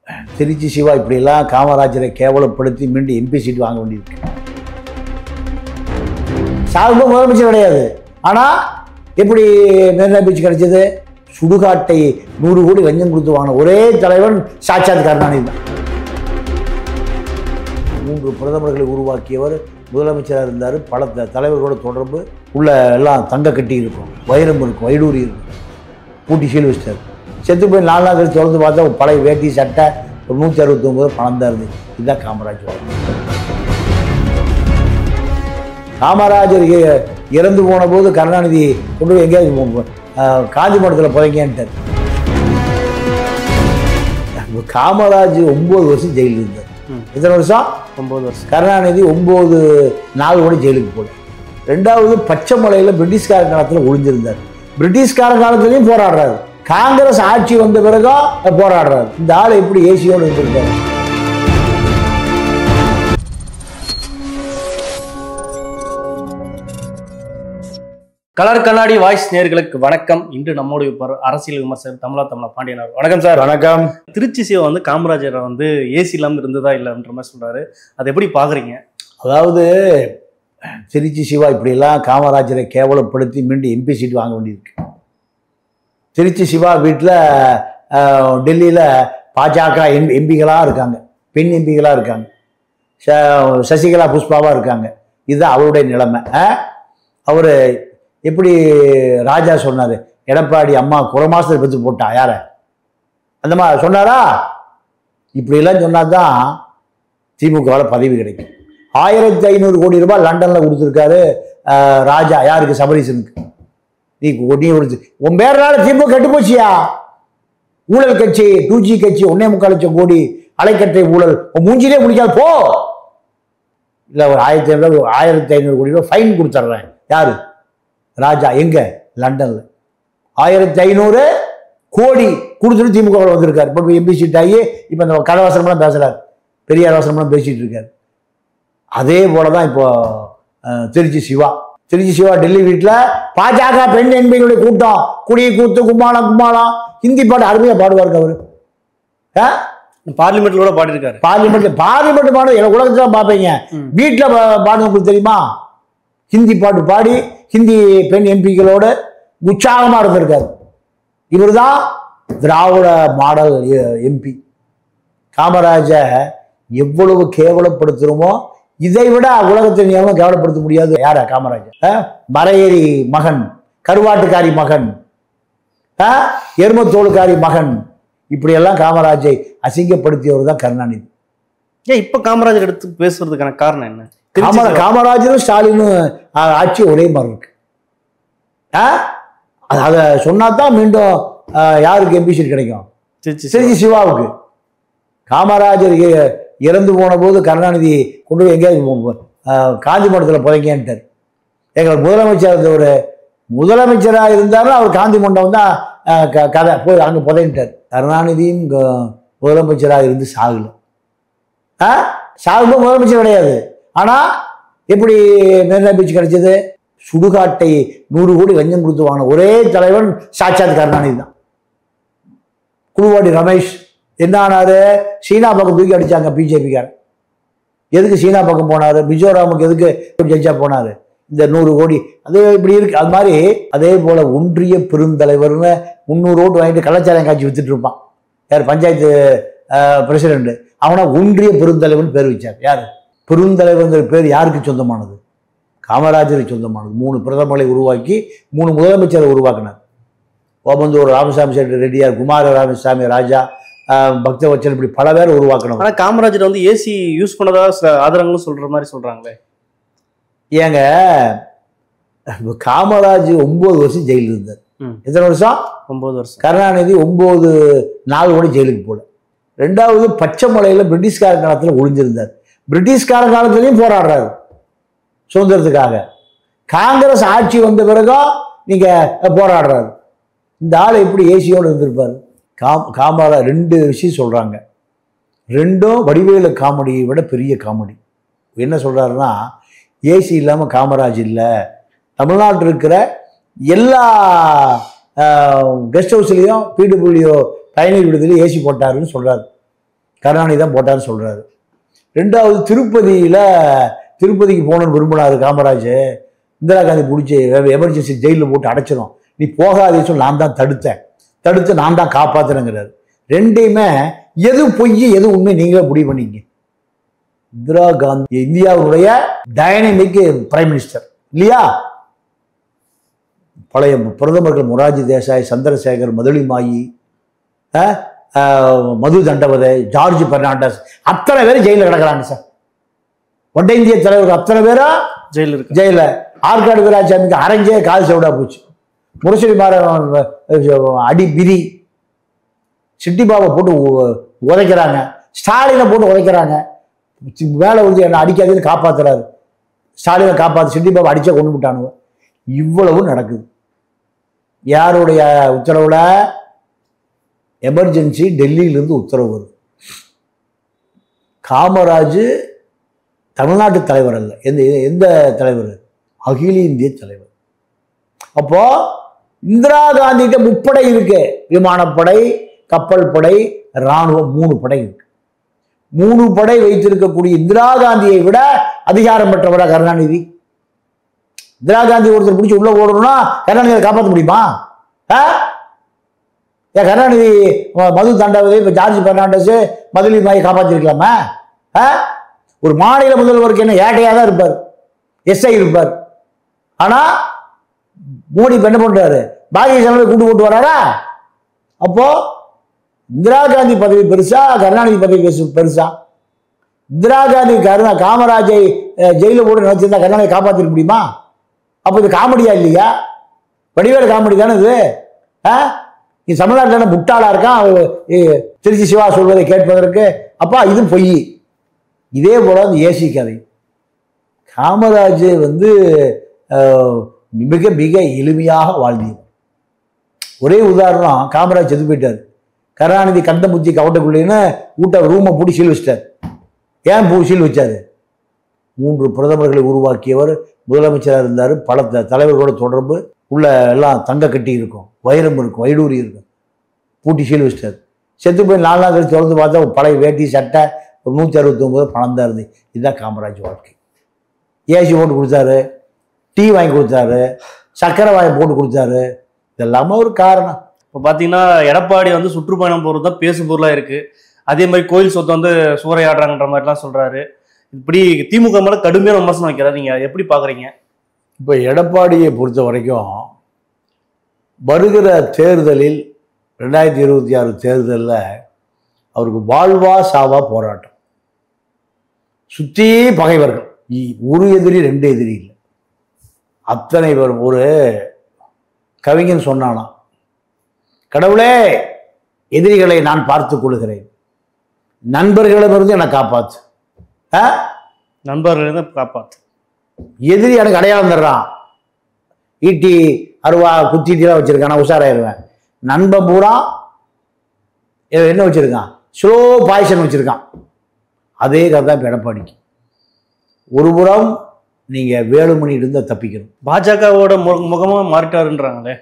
திருச்சி சிவா இப்படியெல்லாம் காமராஜரை கேவலப்படுத்தி மீண்டும் எம்பி சீட் வாங்க வேண்டியிருக்கு. சாகுபோது முதலமைச்சர் கிடையாது. ஆனால் எப்படி மெரினா பீச் கிடைச்சது? சுடுகாட்டை 100 கோடி லஞ்சம் கொடுத்து வாங்கின ஒரே தலைவன் சாட்சாத் கருணாநிதி தான். 3 பிரதமர்களை உருவாக்கியவர், முதலமைச்சராக இருந்தார். பல தலைவர்களோட தொடர்பு உள்ள எல்லாம் தங்க கட்டி இருக்கும், வைரம் இருக்கும், வைடூரி இருக்கும். பூட்டி சீல் வச்சிட்டார். செத்து போய் 4 நாள் கழிச்சு தொடர்ந்து பார்த்தா ஒரு பழைய வேட்டி சட்டை ஒரு 169 பணம் தான் இருந்தது. இதுதான் காமராஜ். காமராஜர் இறந்து போன போது கருணாநிதி கொண்டு போய் எங்கேயாவது காந்தி மடத்தில் புதைங்கன்ட்டார். காமராஜ் 9 வருஷம் ஜெயிலில் இருந்தார். எத்தனை வருஷம்? 9 வருஷம். கருணாநிதி 9 நாள் கூட ஜெயிலுக்கு போல. 2வது பச்சை மலையில் பிரிட்டிஷ்கார காலத்தில் ஒளிஞ்சிருந்தார். பிரிட்டிஷ்கார காலத்துலையும் போராடுறாரு. காங்கிரஸ் ஆட்சி வந்த பிறகும் போராடுறாரு. இந்த ஆள் எப்படி ஏசியோடு இருந்திருக்காரு? கலர் கண்ணாடி வாய்ஸ் நேயர்களுக்கு வணக்கம். இன்று நம்மோடு இருப்பார் அரசியல் விமர்சகர் தமிழா பாண்டியன். வணக்கம் சார். வணக்கம். திருச்சி சிவா காமராஜரை ஏசி இல்லாமல் இருந்ததா இல்லைன்ற மாதிரி சொல்றாரு. அதை எப்படி பாக்குறீங்க? அதாவது திருச்சி சிவா இப்படியெல்லாம் காமராஜரை கேவலப்படுத்தி மீண்டும் எம்பி சீட் வாங்க வேண்டியிருக்கு. திருச்சி சிவா வீட்டில் டெல்லியில் பாஜக எம்பிகளாக இருக்காங்க, பெண் எம்பிகளாக இருக்காங்க, சசிகலா புஷ்பாவாக இருக்காங்க. இதுதான் அவருடைய நிலைமை. அவர் எப்படி ராஜா சொன்னார், எடப்பாடி அம்மா குறை மாசத்தை பற்றி போட்டா யார அந்த மாதிரி சொன்னாரா? இப்படியெல்லாம் சொன்னால் தான் திமுகவில் பதவி கிடைக்கும். 1500 கோடி ரூபாய் லண்டனில் கொடுத்துருக்காரு ராஜா. யாருக்கு? சபரீசனுக்கு. நீ உன் பேரனால திமுக கெட்டு போச்சியா? ஊழல் கட்சி, 2G கட்சி, 1.25 லட்சம் கோடி அலைக்கற்றை ஊழல் மூஞ்சிலே முடிக்காது போ. இல்லை ஒரு 1500 கோடி ரூபாய் ஃபைன் கொடுத்துட்றேன். யாரு? ராஜா. எங்க? லண்டன்ல 1500 கோடி கொடுத்துட்டு திமுக வந்திருக்காரு. இப்போ எம்பி சீட் ஆகி இப்போ இந்த கடவாசனம்லாம் பேசுறாரு, பெரியார் வாசனம்லாம் பேசிட்டு இருக்காரு. அதே போலதான் இப்போ திருச்சி சிவா. திருச்சி சிவா டெல்லி வீட்டில் பாஜக பெண் எம்பிகளுடைய கூட்டம், குடி கூத்து கும்மாளம் கும்மாளம் ஹிந்தி பாட்டு அருமையா பாடுவாருக்கு அவரு. பார்லிமெண்ட்ல கூட பாடிருக்காரு. பார்லிமெண்ட் பாடு எனக்கு உலகத்துல பார்ப்பீங்க. வீட்டில் பாடுங்க உங்களுக்கு தெரியுமா? ஹிந்தி பாட்டு பாடி ஹிந்தி பெண் எம்பிகளோட உற்சாகமா இருந்திருக்காரு. இவர் தான் திராவிட மாடல் எம்பி. காமராஜ எவ்வளவு கேவலப்படுத்துறோமோ இதை விட உலகத்தை எவ்வளவு கேவலப்படுத்த முடியாது. யார? காமராஜர். மலையேறி மகன், கருவாட்டுக்காரி மகன், எருமத்தோளுக்காரி மகன், இப்படியெல்லாம் காமராஜை அசிங்கப்படுத்தியவர் தான் கருணாநிதி. ஏன் இப்ப காமராஜர் எடுத்து பேசுறதுக்கான காரணம் என்ன? காமராஜரும் ஸ்டாலினும் ஆட்சி ஒரே மாதிரி இருக்கு. அதை சொன்னாதான் மீண்டும் யாருக்கு எம்பி சீட் கிடைக்கும்? திருச்சி சிவாவுக்கு. காமராஜர் இறந்து போன போது கருணாநிதி கொண்டு போய் எங்கேயாவது காந்தி மண்டபத்தில் புதைங்கன்ட்டார். எங்களுக்கு முதலமைச்சராக இருந்தாலும் அவர் காந்தி மண்டபம் தான் கதை, போய் அங்கே புதைன்ட்டார். கருணாநிதியும் முதலமைச்சராக இருந்து சாகல. சாகும்போது முதலமைச்சர் கிடையாது. ஆனால் எப்படி மெரினா பீச் கிடைச்சது? சுடுகாட்டை 100 கோடி லஞ்சம் கொடுத்து வாங்கின ஒரே தலைவன் சாட்சாத் கருணாநிதி தான். குழுவாடி ரமேஷ் என்ன ஆனாரு? சீனா பக்கம் தூக்கி அடிச்சாங்க பிஜேபிக்கார. எதுக்கு சீனா பக்கம் போனாரு? மிசோராமுக்கு எதுக்கு ஜட்ஜா போனாரு? இந்த 100 கோடி அது இப்படி இருக்கு. அது மாதிரி அதே போல ஒன்றிய பெருந்தலைவர்னு 300 ஓட்டு வாங்கிட்டு கலாச்சாரம் காட்சி வித்துட்டு இருப்பான். யார்? பஞ்சாயத்து பிரசிடென்ட். அவனா ஒன்றிய பெருந்தலைவர்னு பேர் வச்சார். யாரு? பெருந்தலைவர்ங்கிற பேர் யாருக்கு சொந்தமானது? காமராஜருக்கு சொந்தமானது. 3 பிரதமர்களை உருவாக்கி 3 முதலமைச்சரை உருவாக்கினார். ஓமந்தூர் ராமசாமி செட்டி ரெட்டியார், குமார ராமசாமி ராஜா, பக்தவச்சன், இப்படி பல பேர் உருவாக்கணும். ஆனால் காமராஜர் ஏசி யூஸ் பண்ணதா ஆதரங்களும் சொல்ற மாதிரி சொல்றாங்களே. ஏங்க, காமராஜ் 9 வருஷம் ஜெயிலில் இருந்தார். எத்தனை வருஷம்? 9 வருஷம். கருணாநிதி 9 நாள் கூட ஜெயிலுக்கு போல. 2வது பச்சை மலையில் பிரிட்டிஷ்கார காலத்தில் ஒளிஞ்சிருந்தார். பிரிட்டிஷ்கார காலத்திலையும் போராடுறாரு சுதந்திரத்துக்காக. காங்கிரஸ் ஆட்சி வந்த பிறகும் நீங்க போராடுறாரு. இந்த ஆள் எப்படி ஏசியோடு இருந்திருப்பாரு? காமராஜ் 2 விஷயம் சொல்றாங்க. 2ம் வடிவேலு காமெடியை விட பெரிய காமெடி. என்ன சொல்றாருன்னா, ஏசி இல்லாமல் காமராஜ் இல்லை, தமிழ்நாட்டில் இருக்கிற எல்லா கெஸ்ட் ஹவுஸ்லேயும் பிடபிள்யூ பயணியர் விடுதலையும் ஏசி போட்டாருன்னு சொல்றாரு. கருணாநிதி தான் போட்டான்னு சொல்கிறாரு. ரெண்டாவது திருப்பதிக்கு போகணுன்னு விரும்பினாரு காமராஜ். இந்திரா காந்தி பிடிச்சி எமர்ஜென்சி ஜெயிலில் போட்டு அடைச்சிடும், நீ போகாதே சொல்லி நான் தான் தடுத்து நான் தான் காப்பாற்றுறேங்கிறாரு. ரெண்டையுமே எது பொய் எது உண்மை நீங்களே முடிவு பண்ணிங்க. இந்திரா காந்தி இந்தியாவுடைய டைனமிக் பிரைம் மினிஸ்டர் இல்லையா? பழைய பிரதமர்கள் மொரார்ஜி தேசாய், சந்திரசேகர், மதுளிமாயி, மது தண்டவதை, ஜார்ஜ் பெர்னாண்டஸ், அத்தனை பேரும் ஜெயிலில் கிடக்கிறாங்க சார். வட இந்திய தலைவர்கள் அத்தனை பேரும் ஜெயிலில். ஆற்காடு வீராசாமிக்கு அரைஞ்சே கால் செவிடா போச்சு. முரசொலி அடி பிரி, சிட்டிபாவை போட்டு உதைக்கிறாங்க, ஸ்டாலினை போட்டு உதைக்கிறாங்க. மேலே வந்து என்ன அடிக்காதுன்னு காப்பாத்துறாரு, ஸ்டாலினை காப்பாற்று, சிட்டிபாவை அடிச்சா கொண்டு விட்டானுங்க. இவ்வளவு நடக்குது. யாருடைய உத்தரவுல? எமர்ஜென்சி டெல்லியிலிருந்து உத்தரவு வருது. காமராஜ் தமிழ்நாட்டு தலைவர் அல்ல, எந்த தலைவர்? அகில இந்திய தலைவர். அப்போ இந்திரா காந்திகிட்ட முப்படை இருக்கு, விமானப்படை, கப்பல் படை, இராணுவம், 3 படை இருக்கு. 3 படை வைத்திருக்கக்கூடிய இந்திரா காந்தியை விட அதிகாரம் பெற்றவரா கருணாநிதி? இந்திரா காந்தி ஒருத்தர் பிடிச்சி உள்ள ஓடணும்னா கருணாநிதியை காப்பாற்ற முடியுமா? ஏன் கருணாநிதி மது தண்டவதை, இப்போ ஜார்ஜ் பெர்னாண்டஸ், மதுளிமாயை காப்பாற்றிருக்கலாமா? ஒரு மாநில முதல்வருக்கு என்ன ஏட்டையாக தான் இருப்பார், எஸ்ஐ இருப்பார். ஆனால் மோடி என்ன பண்றாரு? பாக்கிய செலவை கூட்டு போட்டு வராரா? அப்போ இந்திரா காந்தி பதவி பெருசா, கருணாநிதி பதவி பெருசா? இந்திரா காந்தி காமராஜை ஜெயிலில் போட்டு நினைச்சிருந்தா கருணாநிதி காப்பாற்றிருக்க முடியுமா? அப்போ இது காமெடியா இல்லையா? வடிவேலு காமெடி தானே இது. நீ தமிழ்நாட்டில் முட்டாளா இருக்கான் திருச்சி சிவா சொல்வதை கேட்பதற்கு. அப்பா இது பொய். இதே போல அந்த ஏசி கதை. காமராஜ் வந்து மிக மிக எளிமையாக வாழ்ந்தவர். ஒரே உதாரணம், காமராஜ் செத்து போயிட்டார். கருணாநிதி கந்தமுச்சி கவட்டக்குள்ளேன்னு வீட்டை ரூமை பூட்டி சீல் வச்சிட்டார். ஏன் சீல் வச்சாரு? 3 பிரதமர்களை உருவாக்கியவர், முதலமைச்சராக இருந்தார். பல தலைவர்களோட தொடர்பு உள்ள எல்லாம் தங்க கட்டி இருக்கும், வைரம் இருக்கும், வைடூரி இருக்கும். பூட்டி சீல் வச்சிட்டார். செத்து போய் 4 நாள் கழிச்சு திறந்து பார்த்தா பழைய வேட்டி சட்டை, ஒரு 169 பணம் தான் இருந்து. இதுதான் காமராஜ் வாழ்க்கை. ஏசி போட்டு கொடுத்தாரு, டீ வாங்கி கொடுத்தாரு, சக்கரை வாங்கி போட்டு கொடுத்தாரு. இதெல்லாமே ஒரு காரணம். இப்போ பார்த்தீங்கன்னா எடப்பாடி வந்து சுற்றுப்பயணம் போகிறது தான் பேசு பொருளாக இருக்குது. அதே மாதிரி கோயில் சொத்தை வந்து சூறையாடுறாங்கன்ற மாதிரிலாம் சொல்கிறாரு. இப்படி திமுக மேலே கடுமையான விமர்சனம் வைக்கிறார். நீங்கள் எப்படி பார்க்குறீங்க? இப்போ எடப்பாடியை பொறுத்த வரைக்கும் வருகிற தேர்தலில் 2026 தேர்தலில் அவருக்கு வாழ்வா சாவா போராட்டம். சுற்றி பகைவர்கள், ஒரு எதிரி 2 எதிரி இல்லை, அத்தனை பேரும். ஒரு கவிஞன் சொன்னானா, கடவுளே எதிரிகளை நான் பார்த்துக் கொள்கிறேன், நண்பர்களிடமிருந்து என்னை காப்பாத்து. நண்பர்களிடம் காப்பாத்து. எதிரி எனக்கு அடையாளம் தர்றான், ஈட்டி அருவா குத்திட்டுலாம் வச்சிருக்கான், நான் உஷாராயிருவேன். நண்பன் பூரா என்ன வச்சிருக்கான்? ஸ்லோ பாய்சன் வச்சிருக்கான். அதே கதை தான் இப்போ எடப்பாடிக்கு. ஒரு புறம் நீங்க வேலுமணி இருந்தால் தப்பிக்கணும். பாஜகவோட முகமாக மாறிட்டாருன்றாங்களே.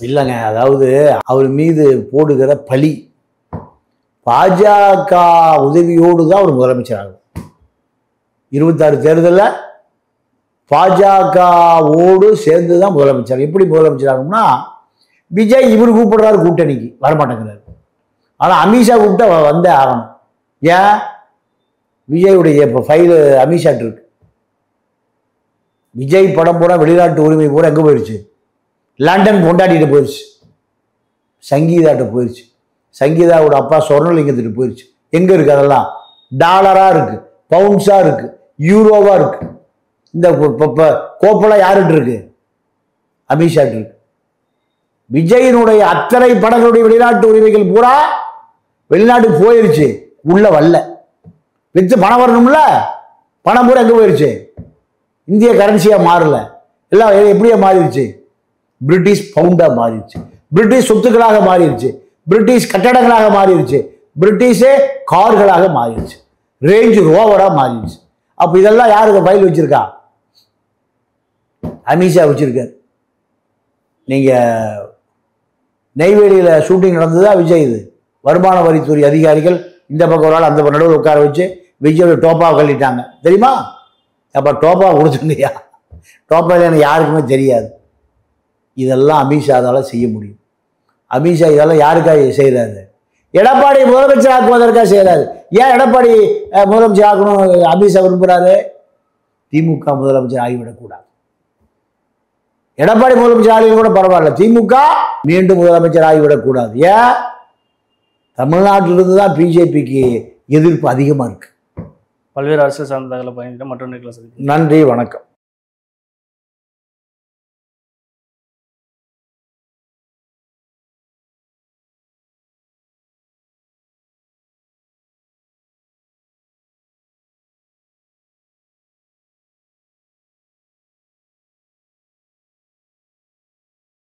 இல்லைங்க, அதாவது அவர் மீது போடுகிற பழி, பாஜக உதவியோடு தான் அவர் முதலமைச்சர் ஆகும். 26 தேர்தலில் பாஜகவோடு சேர்ந்து தான் முதலமைச்சர். எப்படி முதலமைச்சர் ஆகும்னா, விஜய் இவர் கூப்பிடுறாரு கூட்டணிக்கு, வரமாட்டேங்கிறாரு. ஆனால் அமித்ஷா கூப்பிட்டா வந்தே ஆகணும். ஏன்? விஜயுடைய இப்போ ஃபைலு அமித்ஷாட்டு இருக்கு. விஜய் படம் பூரா வெளிநாட்டு உரிமை பூரா எங்கே போயிடுச்சு? லண்டன் கொண்டாடிட்டு போயிடுச்சு, சங்கீதாட்ட போயிடுச்சு. சங்கீதாவோட அப்பா சொர்ணலிங்கத்துட்டு போயிடுச்சு. எங்கே இருக்கு? அதெல்லாம் டாலராக இருக்கு, பவுன்ஸாக இருக்கு, யூரோவாக இருக்கு. இந்த கோப்பெல்லாம் யாருட்டு இருக்கு? அமித்ஷாட்டு இருக்கு. விஜயினுடைய அத்தனை படங்களுடைய வெளிநாட்டு உரிமைகள் பூரா வெளிநாட்டுக்கு போயிருச்சு, உள்ள வரல. வித்து பணம் வரணும்ல, பணம் பூரா எங்கே போயிருச்சு? இந்திய கரன்சியாக மாறல, எல்லாம் எப்படியா மாறிடுச்சு? பிரிட்டிஷ் பவுண்டா மாறிடுச்சு, பிரிட்டிஷ் சொத்துக்களாக மாறிடுச்சு, பிரிட்டிஷ் கட்டடங்களாக மாறிடுச்சு, பிரிட்டிஷே கார்களாக மாறிடுச்சு, ரேஞ்ச் ரோவரா மாறிடுச்சு. அப்போ இதெல்லாம் யாருக்கு ஃபைல் வச்சிருக்கா? அமித்ஷா வச்சிருக்கார். நீங்க நெய்வேலியில் ஷூட்டிங் நடந்ததா விஜய்? இது வருமான வரித்துறை அதிகாரிகள் இந்த பக்கம் ஒரு ஆள் அந்த நடுவில் உட்கார வச்சு விஜயோட டோப்பாவை கழிட்டாங்க தெரியுமா? அப்போ டோப்பா கொடுத்துங்கய்யா, டோப்பா எனக்கு யாருக்குமே தெரியாது. இதெல்லாம் அமித்ஷாவால் செய்ய முடியும். அமித்ஷா இதெல்லாம் யாருக்காக செய்கிறாரு? எடப்பாடி முதலமைச்சர் ஆக்குவதற்காக செய்கிறாரு. ஏன் எடப்பாடி முதலமைச்சர் ஆக்கணும் அமித்ஷா விரும்புகிறாரு? திமுக முதலமைச்சர் ஆகிவிடக்கூடாது. எடப்பாடி முதலமைச்சர் ஆகியும் கூட பரவாயில்ல, திமுக மீண்டும் முதலமைச்சர் ஆகிவிடக்கூடாது. ஏன்? தமிழ்நாட்டிலிருந்து தான் பிஜேபிக்கு எதிர்ப்பு அதிகமாக இருக்கு. பல்வேறு அரசியல் சார்ந்த தகவலை பயணிக்கிற மற்றொன்று. நன்றி, வணக்கம்.